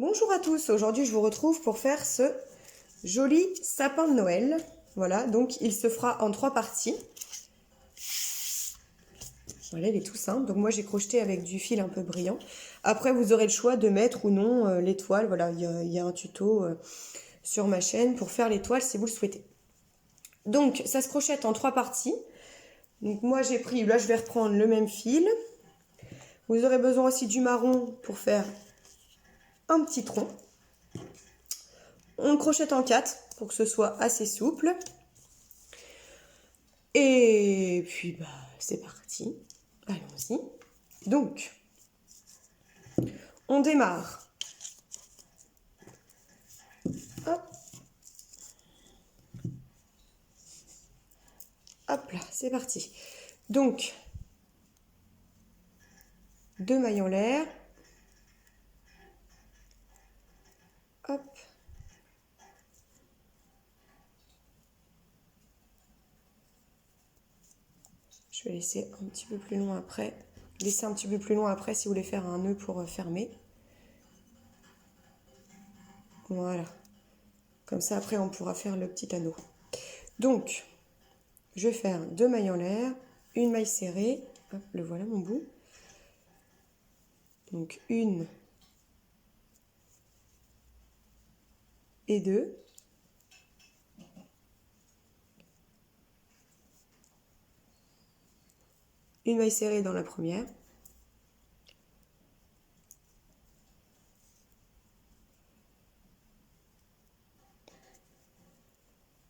Bonjour à tous, aujourd'hui je vous retrouve pour faire ce joli sapin de Noël. Voilà, donc il se fera en 3 parties. Voilà, il est tout simple. Donc moi j'ai crocheté avec du fil un peu brillant. Après vous aurez le choix de mettre ou non l'étoile. Voilà, il y a un tuto sur ma chaîne pour faire l'étoile si vous le souhaitez. Donc ça se crochette en 3 parties. Donc moi j'ai pris, là je vais reprendre le même fil. Vous aurez besoin aussi du marron pour faire un petit tronc. On le crochette en 4 pour que ce soit assez souple. Et puis bah c'est parti. Allons-y. Donc, on démarre. Hop. Hop là, c'est parti. Donc, 2 mailles en l'air. Hop. Je vais laisser un petit peu plus long après. Laisser un petit peu plus long après si vous voulez faire un nœud pour fermer. Voilà. Comme ça, après, on pourra faire le petit anneau. Donc, je vais faire 2 mailles en l'air, une maille serrée. Hop, le voilà mon bout. Donc, 1 et 2. Une maille serrée dans la première.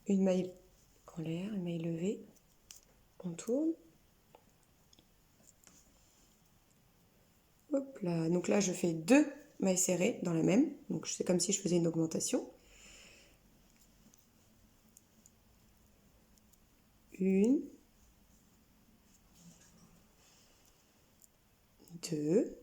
Une maille en l'air, une maille levée. On tourne. Hop là. Donc là, je fais 2 mailles serrées dans la même. Donc c'est comme si je faisais une augmentation. 1, 2,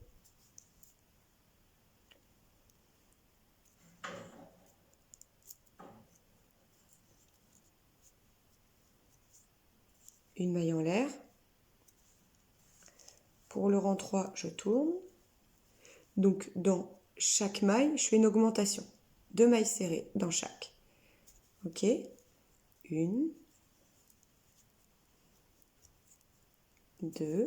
une maille en l'air. Pour le rang 3, je tourne. Donc dans chaque maille, je fais une augmentation. 2 mailles serrées dans chaque. Ok. 1, 2, 1.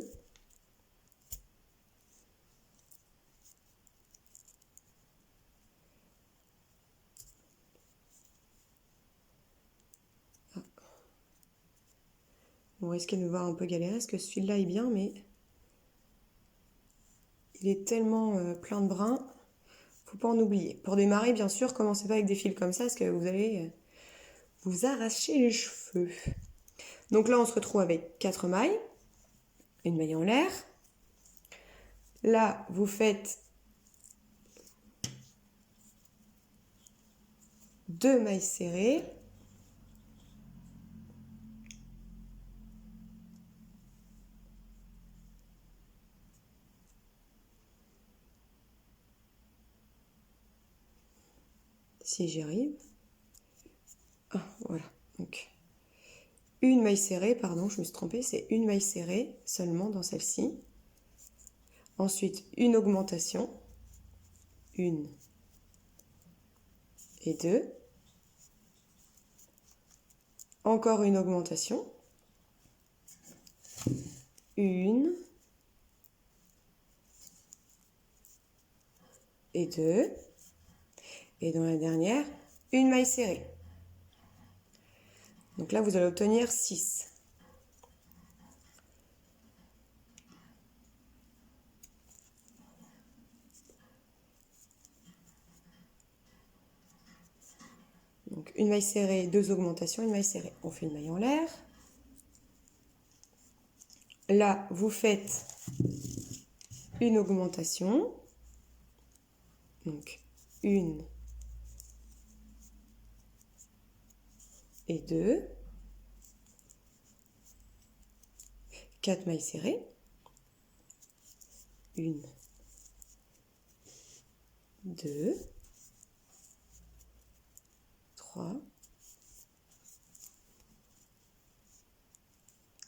On risque de me voir un peu galérer parce que ce fil-là est bien, mais il est tellement plein de brins. Faut pas en oublier. Pour démarrer, bien sûr, commencez pas avec des fils comme ça parce que vous allez vous arracher les cheveux. Donc là, on se retrouve avec 4 mailles. Une maille en l'air. Là, vous faites 2 mailles serrées. Si j'y arrive. Ah, voilà. Donc, une maille serrée, pardon, je me suis trompée, c'est une maille serrée seulement dans celle-ci. Ensuite, une augmentation. 1 et 2. Encore une augmentation. 1 et 2. Et dans la dernière, une maille serrée. Donc là, vous allez obtenir 6. Donc une maille serrée, 2 augmentations, une maille serrée. On fait une maille en l'air. Là, vous faites une augmentation. Donc 1 et 2. 4 mailles serrées. 1, 2, 3,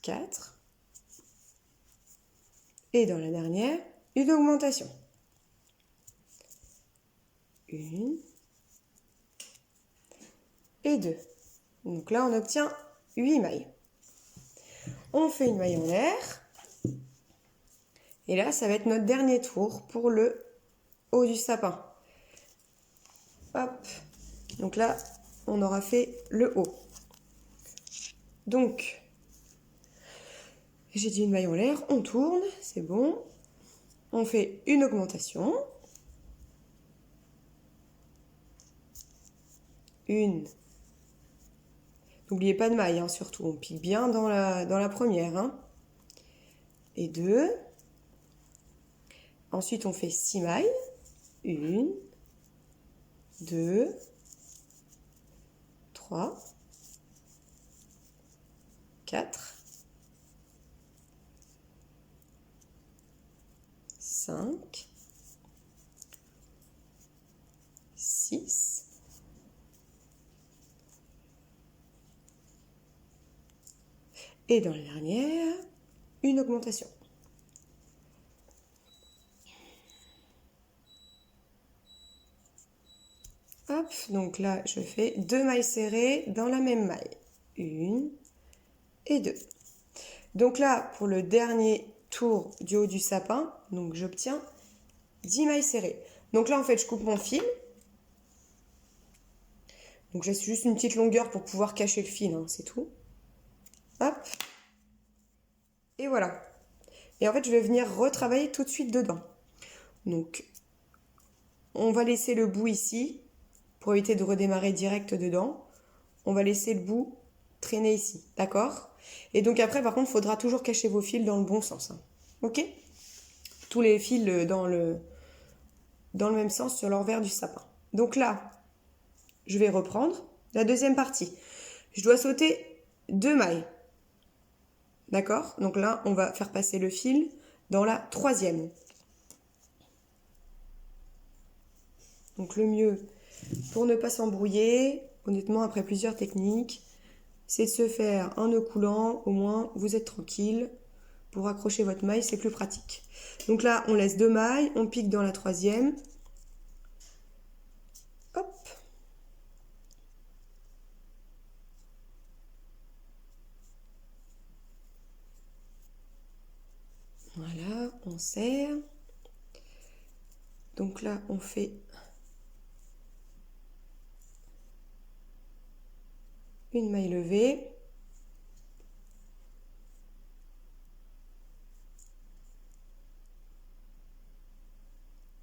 4. Et dans la dernière, une augmentation. 1 et 2. Donc là, on obtient 8 mailles. On fait une maille en l'air. Et là, ça va être notre dernier tour pour le haut du sapin. Hop. Donc là, on aura fait le haut. Donc, j'ai dit une maille en l'air, on tourne, c'est bon. On fait une augmentation. Une. N'oubliez pas de maille, hein, surtout. On pique bien dans la première. Hein. Et 2. Ensuite, on fait 6 mailles. 1, 2, 3, 4, 5, 6, et dans la dernière, une augmentation. Hop, donc là, je fais 2 mailles serrées dans la même maille. 1 et 2. Donc là, pour le dernier tour du haut du sapin, donc j'obtiens 10 mailles serrées. Donc là, en fait, je coupe mon fil. Donc j'ai juste une petite longueur pour pouvoir cacher le fil, hein, c'est tout. Hop. Et voilà. Et en fait, je vais venir retravailler tout de suite dedans. Donc, on va laisser le bout ici, pour éviter de redémarrer direct dedans. On va laisser le bout traîner ici, d'accord? Et donc après, par contre, il faudra toujours cacher vos fils dans le bon sens. Hein. Ok? Tous les fils dans le même sens sur l'envers du sapin. Donc là, je vais reprendre la deuxième partie. Je dois sauter 2 mailles. D'accord? Donc là, on va faire passer le fil dans la troisième. Donc le mieux, pour ne pas s'embrouiller, honnêtement, après plusieurs techniques, c'est de se faire un nœud coulant, au moins vous êtes tranquille. Pour accrocher votre maille, c'est plus pratique. Donc là, on laisse 2 mailles, on pique dans la troisième. Hop. Voilà, on serre. Donc là, on fait une maille levée.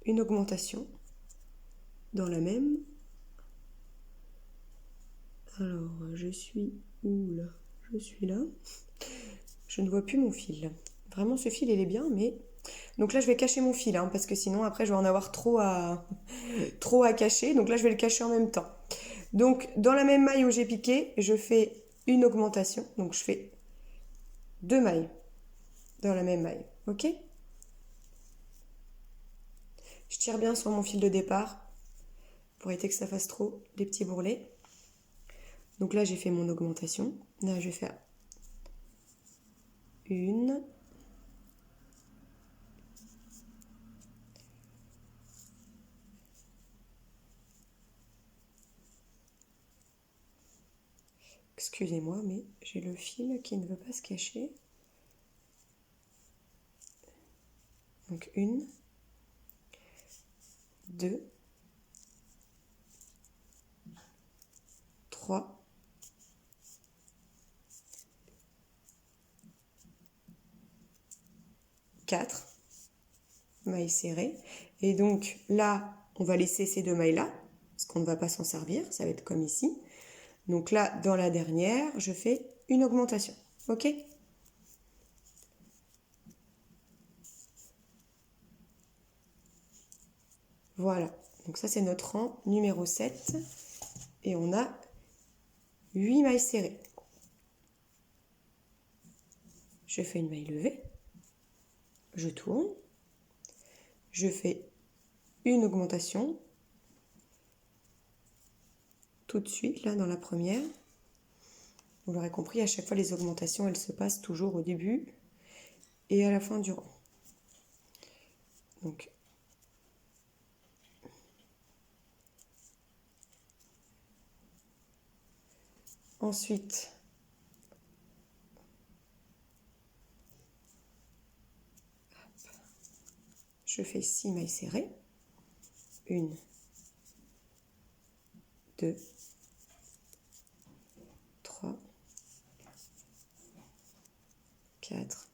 Une augmentation dans la même. Alors, je suis où là? Je suis là. Je ne vois plus mon fil. Vraiment, ce fil, il est bien, mais... Donc là, je vais cacher mon fil, hein, parce que sinon, après, je vais en avoir trop à cacher. Donc là, je vais le cacher en même temps. Donc, dans la même maille où j'ai piqué, je fais une augmentation. Donc, je fais 2 mailles dans la même maille. Ok? Je tire bien sur mon fil de départ pour éviter que ça fasse trop des petits bourrelets. Donc là, j'ai fait mon augmentation. Là, je vais faire une. Excusez-moi, mais j'ai le fil qui ne veut pas se cacher. Donc une, 2, 3, 4 mailles serrées. Et donc là, on va laisser ces 2 mailles-là, parce qu'on ne va pas s'en servir, ça va être comme ici. Donc là, dans la dernière, je fais une augmentation. Ok? Voilà. Donc ça, c'est notre rang numéro 7. Et on a 8 mailles serrées. Je fais une maille levée. Je tourne. Je fais une augmentation. Tout de suite, là, dans la première. Vous l'aurez compris, à chaque fois, les augmentations, elles se passent toujours au début et à la fin du rang. Donc, Ensuite, je fais 6 mailles serrées. 1, 2, 3, 4,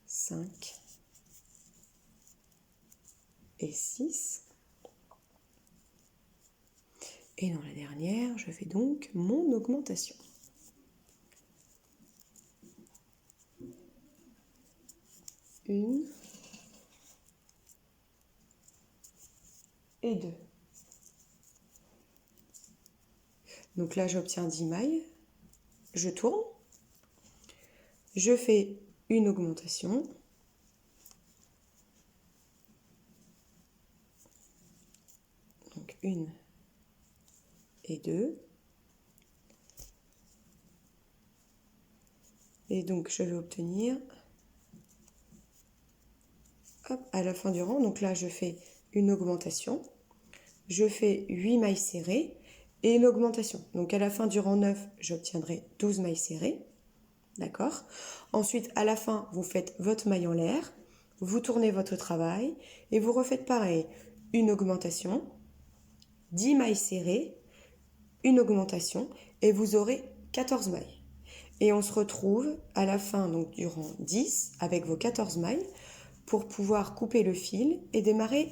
5 et 6. Et dans la dernière, je fais donc mon augmentation. Une et 2. Donc là, j'obtiens 10 mailles. Je tourne. Je fais une augmentation. Donc 1 et 2. Et donc, je vais obtenir, hop, à la fin du rang, donc là, je fais une augmentation. Je fais 8 mailles serrées et une augmentation. Donc, à la fin du rang 9, j'obtiendrai 12 mailles serrées. D'accord? Ensuite, à la fin, vous faites votre maille en l'air, vous tournez votre travail et vous refaites pareil. Une augmentation, 10 mailles serrées, une augmentation et vous aurez 14 mailles. Et on se retrouve à la fin donc, du rang 10 avec vos 14 mailles pour pouvoir couper le fil et démarrer.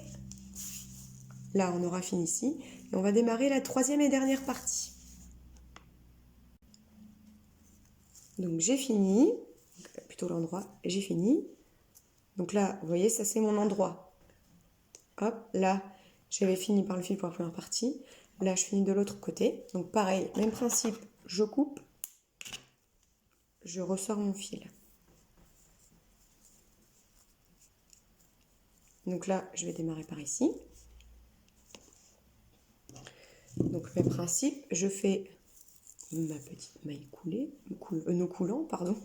Là, on aura fini ici et on va démarrer la troisième et dernière partie. Donc j'ai fini, plutôt l'endroit, j'ai fini. Donc là, vous voyez, ça c'est mon endroit. Hop, là, j'avais fini par le fil pour la première partie. Là, je finis de l'autre côté. Donc pareil, même principe, je coupe. Je ressors mon fil. Donc là, je vais démarrer par ici. Donc même principe, je fais ma petite maille coulée, nœud coulant, pardon.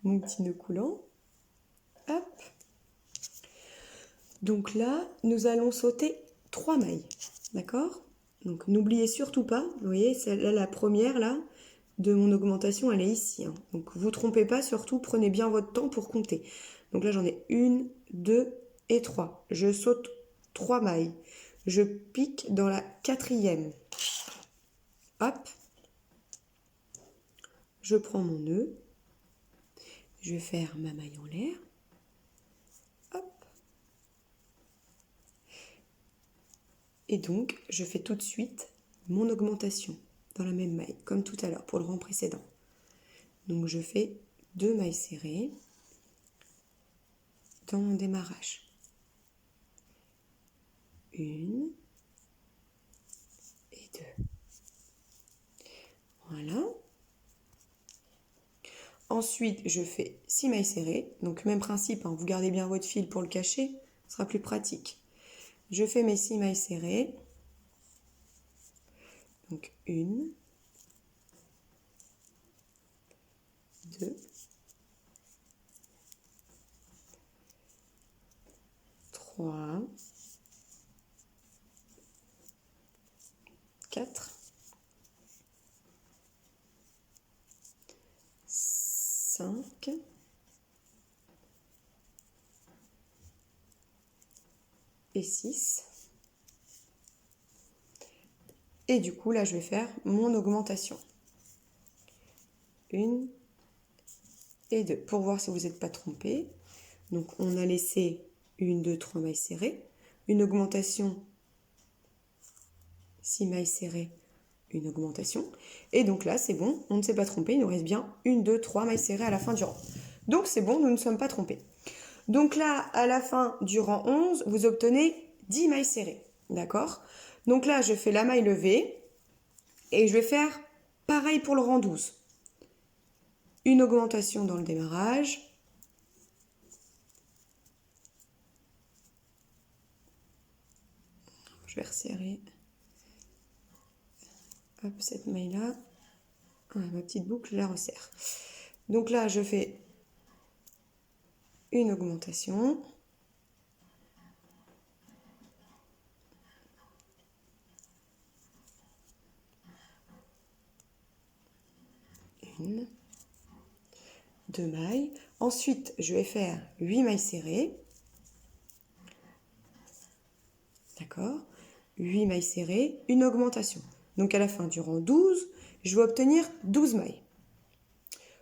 Mon petit nœud coulant. Hop. Donc là, nous allons sauter 3 mailles. D'accord? Donc n'oubliez surtout pas, vous voyez, celle-là, la première là, de mon augmentation, elle est ici. Hein. Donc vous ne trompez pas, surtout prenez bien votre temps pour compter. Donc là j'en ai 1, 2 et 3. Je saute 3 mailles. Je pique dans la 4e. Hop. Je prends mon nœud. Je vais faire ma maille en l'air. Hop. Et donc je fais tout de suite mon augmentation dans la même maille, comme tout à l'heure pour le rang précédent. Donc je fais 2 mailles serrées dans mon démarrage. 1 et 2. Voilà. Ensuite, je fais 6 mailles serrées. Donc même principe, hein, vous gardez bien votre fil pour le cacher, ce sera plus pratique. Je fais mes 6 mailles serrées. Donc 1, 2, 3, 4, 5 et 6. Et du coup, là, je vais faire mon augmentation. 1 et 2. Pour voir si vous n'êtes pas trompé. Donc, on a laissé 1, 2, 3 mailles serrées. Une augmentation, 6 mailles serrées, une augmentation. Et donc là, c'est bon, on ne s'est pas trompé. Il nous reste bien 1, 2, 3 mailles serrées à la fin du rang. Donc, c'est bon, nous ne sommes pas trompés. Donc là, à la fin du rang 11, vous obtenez 10 mailles serrées. D'accord? Donc là, je fais la maille levée et je vais faire pareil pour le rang 12. Une augmentation dans le démarrage. Je vais resserrer. Hop, cette maille-là. Ma petite boucle, je la resserre. Donc là, je fais une augmentation. 1, 2 mailles. Ensuite, je vais faire 8 mailles serrées. D'accord? 8 mailles serrées, une augmentation. Donc à la fin du rang 12, je vais obtenir 12 mailles.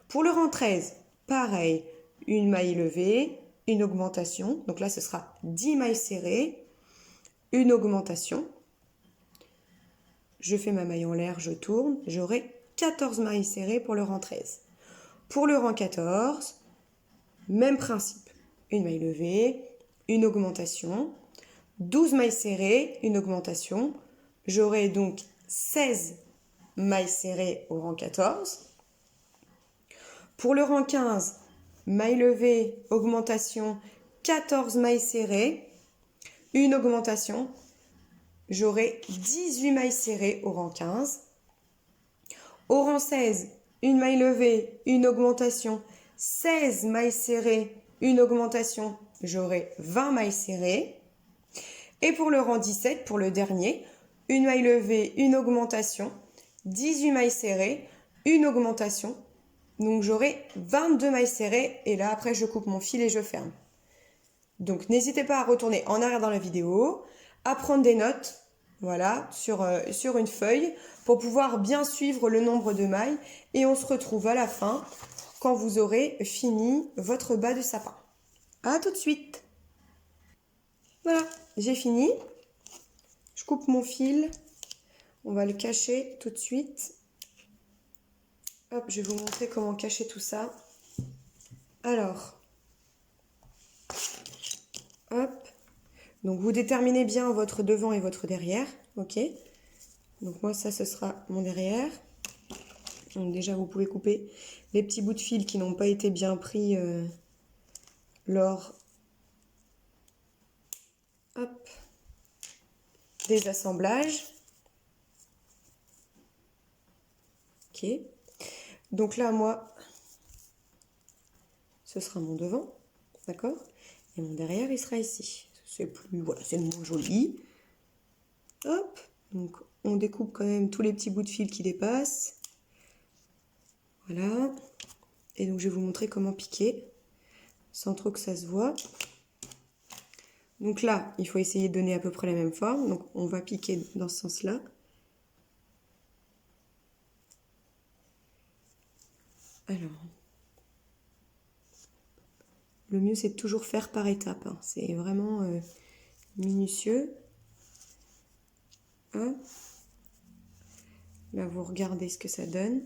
Pour le rang 13, pareil, une maille levée, une augmentation. Donc là, ce sera 10 mailles serrées, une augmentation. Je fais ma maille en l'air, je tourne. J'aurai 14 mailles serrées pour le rang 13. Pour le rang 14, même principe. Une maille levée, une augmentation. 12 mailles serrées, une augmentation. J'aurai donc 16 mailles serrées au rang 14. Pour le rang 15, maille levée, augmentation, 14 mailles serrées, une augmentation. J'aurai 18 mailles serrées au rang 15. Au rang 16, une maille levée, une augmentation, 16 mailles serrées, une augmentation. J'aurai 20 mailles serrées. Et pour le rang 17, pour le dernier, une maille levée, une augmentation, 18 mailles serrées, une augmentation. Donc j'aurai 22 mailles serrées et là après je coupe mon fil et je ferme. Donc n'hésitez pas à retourner en arrière dans la vidéo, à prendre des notes, voilà, sur une feuille pour pouvoir bien suivre le nombre de mailles et on se retrouve à la fin quand vous aurez fini votre bas de sapin. À tout de suite. Voilà, j'ai fini. Je coupe mon fil. On va le cacher tout de suite. Hop, je vais vous montrer comment cacher tout ça. Alors, hop. Donc, vous déterminez bien votre devant et votre derrière. Ok. Donc, moi, ça, ce sera mon derrière. Donc, déjà, vous pouvez couper les petits bouts de fil qui n'ont pas été bien pris lors hop, des assemblages. Ok. Donc là, moi, ce sera mon devant. D'accord? Et mon derrière, il sera ici. C'est plus, voilà, c'est le moins joli. Hop. Donc, on découpe quand même tous les petits bouts de fil qui dépassent. Voilà. Et donc, je vais vous montrer comment piquer sans trop que ça se voit. Donc là, il faut essayer de donner à peu près la même forme. Donc, on va piquer dans ce sens-là. Alors, le mieux, c'est de toujours faire par étapes. Hein. C'est vraiment minutieux. Hein. Là, vous regardez ce que ça donne.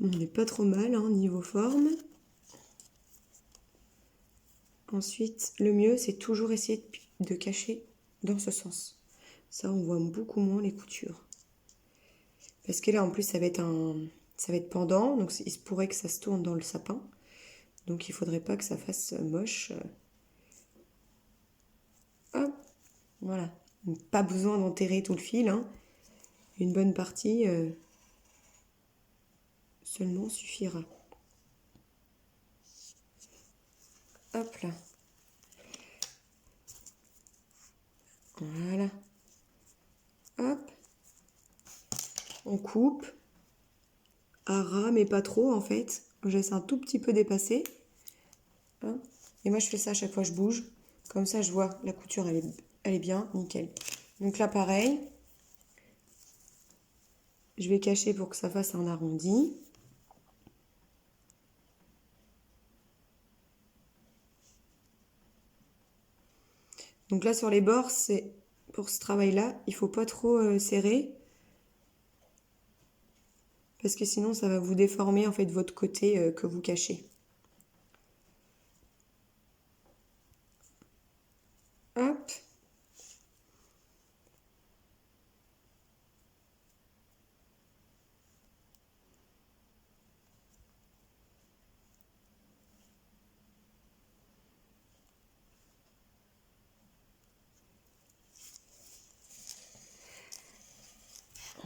On n'est pas trop mal, hein, niveau forme. Ensuite, le mieux, c'est toujours essayer de cacher dans ce sens. Ça, on voit beaucoup moins les coutures. Parce que là, en plus, ça va être pendant. Donc, il se pourrait que ça se tourne dans le sapin. Donc, il ne faudrait pas que ça fasse moche. Hop, voilà. Donc, pas besoin d'enterrer tout le fil. Hein. Une bonne partie seulement suffira. Hop là. Voilà. Hop. On coupe. À ras, mais pas trop en fait. Je laisse un tout petit peu dépasser. Hein. Et moi, je fais ça à chaque fois que je bouge. Comme ça, je vois la couture, elle est bien, nickel. Donc là, pareil. Je vais cacher pour que ça fasse un arrondi. Donc là, sur les bords, c'est pour ce travail-là, il ne faut pas trop serrer. Parce que sinon, ça va vous déformer en fait votre côté que vous cachez. Hop.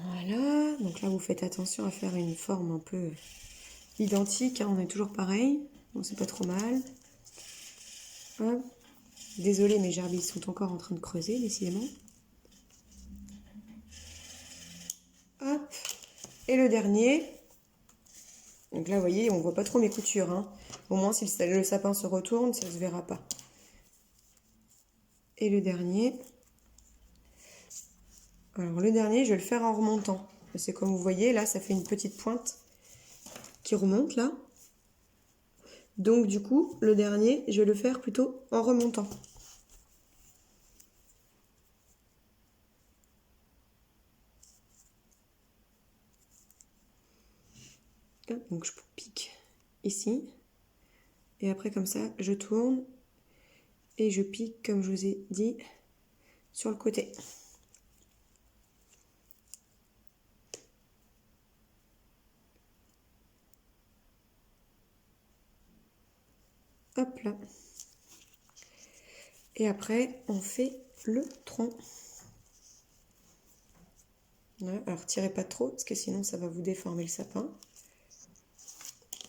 Voilà, donc là vous faites attention à faire une forme un peu identique, hein, on est toujours pareil, bon c'est pas trop mal. Hop. Désolée mes gerbils sont encore en train de creuser décidément. Hop, Et le dernier, donc là, vous voyez, on voit pas trop mes coutures, hein. Au moins, si le sapin se retourne, ça se verra pas. Et le dernier, alors le dernier, je vais le faire en remontant. C'est comme vous voyez, là, ça fait une petite pointe qui remonte, là. Donc, du coup, le dernier, je vais le faire plutôt en remontant. Donc, je pique ici. Et après, comme ça, je tourne. Et je pique, comme je vous ai dit, sur le côté. Hop là. Et après, on fait le tronc. Voilà. Alors, tirez pas trop, parce que sinon, ça va vous déformer le sapin.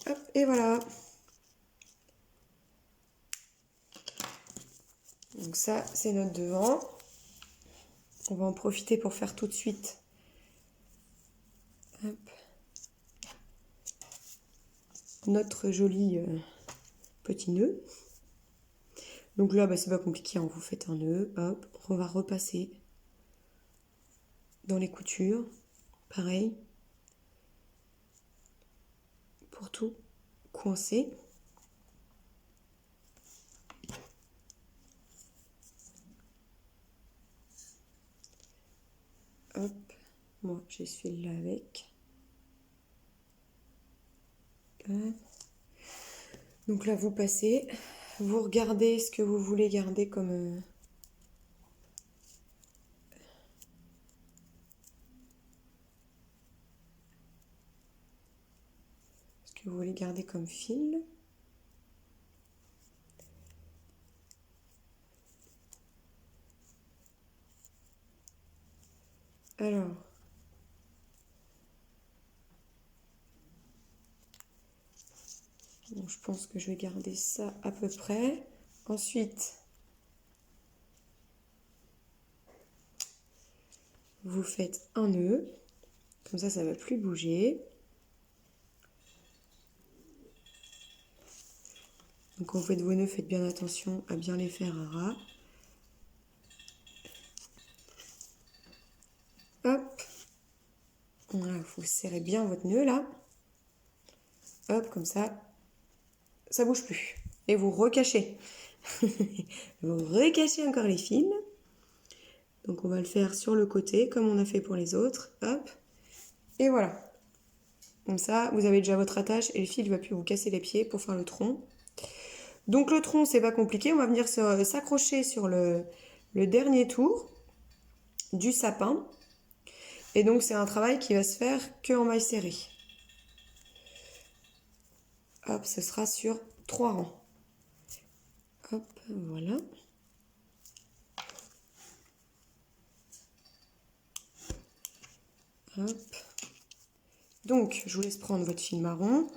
Hop, et voilà. Donc ça, c'est notre devant. On va en profiter pour faire tout de suite. Hop. Notre joli petit nœud. Donc là, bah, c'est pas compliqué, hein. Vous faites un nœud, hop, on va repasser dans les coutures. Pareil. Pour tout coincer. Hop, moi j'essuie là avec. Hop. Donc là, vous passez, vous regardez ce que vous voulez garder comme... ce que vous voulez garder comme fil. Alors, bon, je pense que je vais garder ça à peu près. Ensuite, vous faites un nœud. Comme ça ne va plus bouger. Donc quand vous faites vos nœuds, faites bien attention à bien les faire à ras. Hop. Voilà, vous serrez bien votre nœud là. Hop, comme ça bouge plus. Et vous recachez. Vous recachez encore les fils. Donc on va le faire sur le côté, comme on a fait pour les autres. Hop. Et voilà. Comme ça, vous avez déjà votre attache et le fil ne va plus vous casser les pieds pour faire le tronc. Donc le tronc, c'est pas compliqué. On va venir s'accrocher sur le dernier tour du sapin. Et donc c'est un travail qui va se faire que en maille serrée. Hop, ce sera sur 3 rangs. Hop, voilà. Hop. Donc, je vous laisse prendre votre fil marron.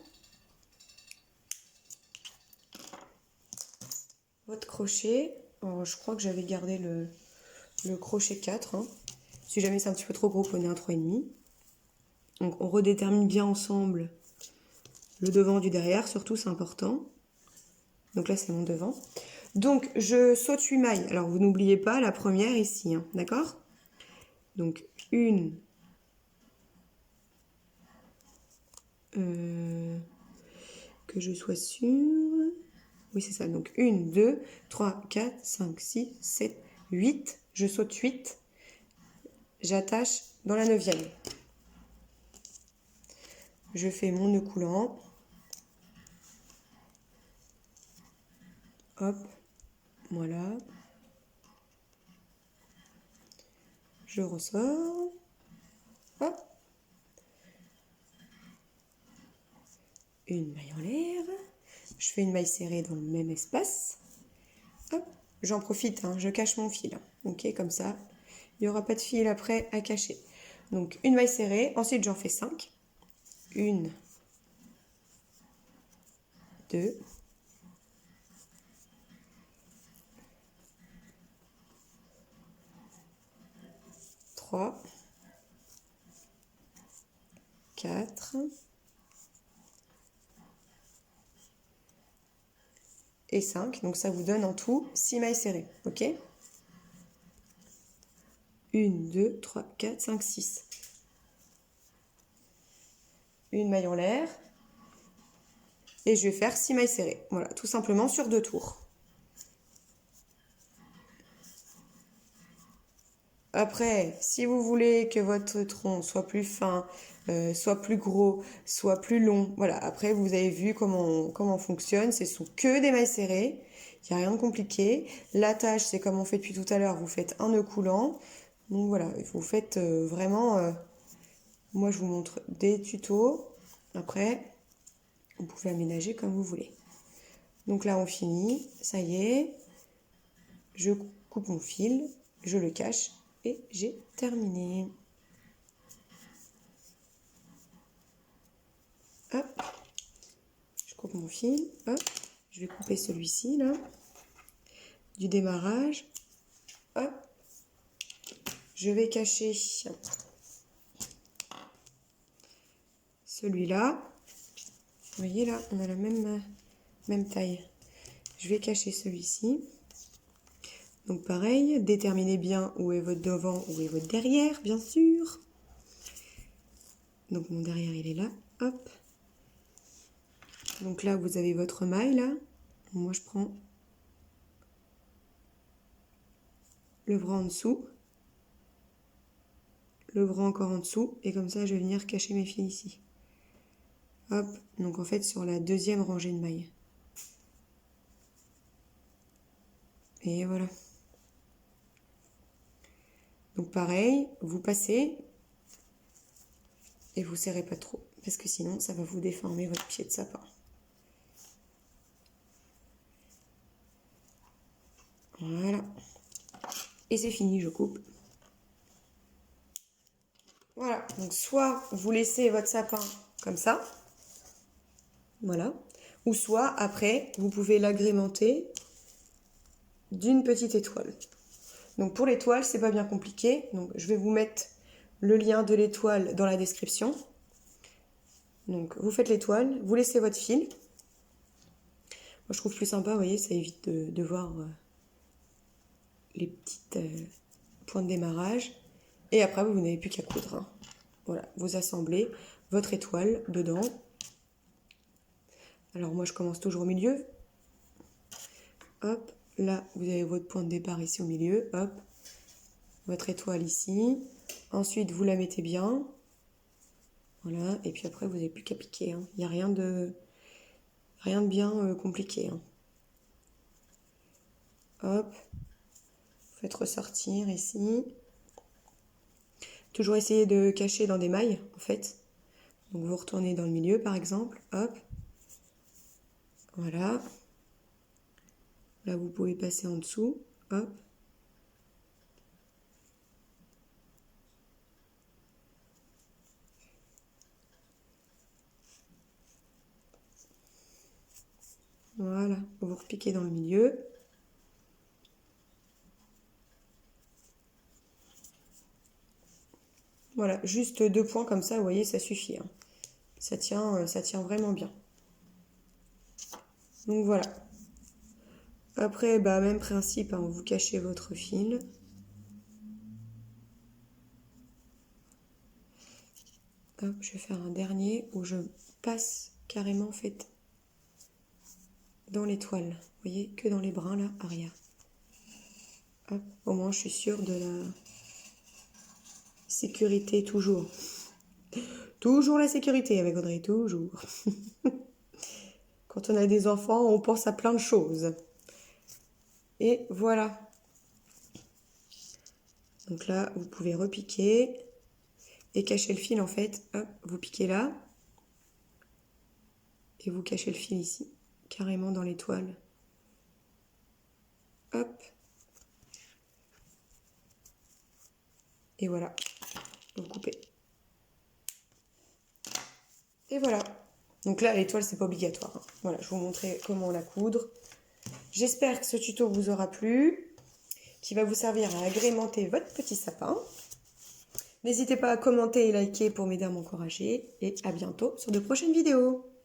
Votre crochet. Alors, je crois que j'avais gardé le crochet 4. Hein. Si jamais c'est un petit peu trop gros, prenez un 3,5. Donc, on redétermine bien ensemble le devant du derrière. Surtout, c'est important. Donc là, c'est mon devant. Donc, je saute 8 mailles. Alors, vous n'oubliez pas la première ici. Hein, d'accord? Donc, une... que je sois sûre. Oui, c'est ça. Donc 1, 2, 3, 4, 5, 6, 7, 8. Je saute 8. J'attache dans la 9e. Je fais mon nœud coulant. Hop. Voilà. Je ressors. Hop. Une maille en l'air. Je fais une maille serrée dans le même espace. Hop. J'en profite, hein, je cache mon fil. Ok, comme ça, il n'y aura pas de fil après à cacher. Donc, une maille serrée. Ensuite, j'en fais 5. 1, 2, 3, 4 et 5. Donc ça vous donne en tout 6 mailles serrées. Ok? 1, 2, 3, 4, 5, 6. Une maille en l'air. Et je vais faire 6 mailles serrées. Voilà, tout simplement sur 2 tours. Après, si vous voulez que votre tronc soit plus fin, soit plus gros, soit plus long, voilà. Après, vous avez vu comment fonctionne. Ce sont que des mailles serrées. Il n'y a rien de compliqué. L'attache, c'est comme on fait depuis tout à l'heure. Vous faites un nœud coulant. Donc voilà, vous faites vraiment... moi, je vous montre des tutos. Après, vous pouvez aménager comme vous voulez. Donc là, on finit. Ça y est. Je coupe mon fil. Je le cache. Et j'ai terminé. Hop. Je coupe mon fil. Hop. Je vais couper celui-ci, là. Du démarrage. Hop. Je vais cacher celui-là. Vous voyez là, on a la même taille. Je vais cacher celui-ci. Donc pareil, déterminez bien où est votre devant, où est votre derrière, bien sûr. Donc mon derrière, il est là. Hop. Donc là, vous avez votre maille, là. Moi, je prends le bras en dessous. Le bras encore en dessous. Et comme ça, je vais venir cacher mes fils ici. Hop. Donc en fait, sur la deuxième rangée de mailles. Et voilà. Donc pareil, vous passez et vous serrez pas trop parce que sinon ça va vous déformer votre pied de sapin. Voilà. Et c'est fini, je coupe. Voilà, donc soit vous laissez votre sapin comme ça, voilà, ou soit après vous pouvez l'agrémenter d'une petite étoile. Donc pour l'étoile, c'est pas bien compliqué. Donc je vais vous mettre le lien de l'étoile dans la description. Donc vous faites l'étoile, vous laissez votre fil. Moi je trouve plus sympa, vous voyez, ça évite de voir les petites points de démarrage. Et après vous n'avez plus qu'à coudre. Hein. Voilà, vous assemblez votre étoile dedans. Alors moi je commence toujours au milieu. Hop, là vous avez votre point de départ ici au milieu. Hop, votre étoile ici. Ensuite vous la mettez bien. Voilà, et puis après vous n'avez plus qu'à piquer. Hein. Il n'y a rien de bien compliqué. Hein. Hop, vous faites ressortir ici. Toujours essayer de cacher dans des mailles en fait. Donc vous retournez dans le milieu par exemple. Hop, voilà. Là vous pouvez passer en dessous. Hop. Voilà, vous repiquez dans le milieu. Voilà, juste 2 points comme ça, vous voyez, ça suffit. Hein. Ça tient vraiment bien. Donc voilà. Après, bah, même principe, hein, vous cachez votre fil. Hop, je vais faire un dernier où je passe carrément en fait dans l'étoile. Vous voyez, que dans les brins là, arrière. Hop, au moins je suis sûre de la sécurité toujours. Toujours la sécurité avec Audrey, toujours. Quand on a des enfants, on pense à plein de choses. Et voilà. Donc là, vous pouvez repiquer et cacher le fil en fait. Hop, vous piquez là. Et vous cachez le fil ici, carrément dans l'étoile. Hop. Et voilà. Vous coupez. Et voilà. Donc là, l'étoile, c'est pas obligatoire. Hein. Voilà, je vous montrer comment la coudre. J'espère que ce tuto vous aura plu, qui va vous servir à agrémenter votre petit sapin. N'hésitez pas à commenter et liker pour m'aider à m'encourager. Et à bientôt sur de prochaines vidéos.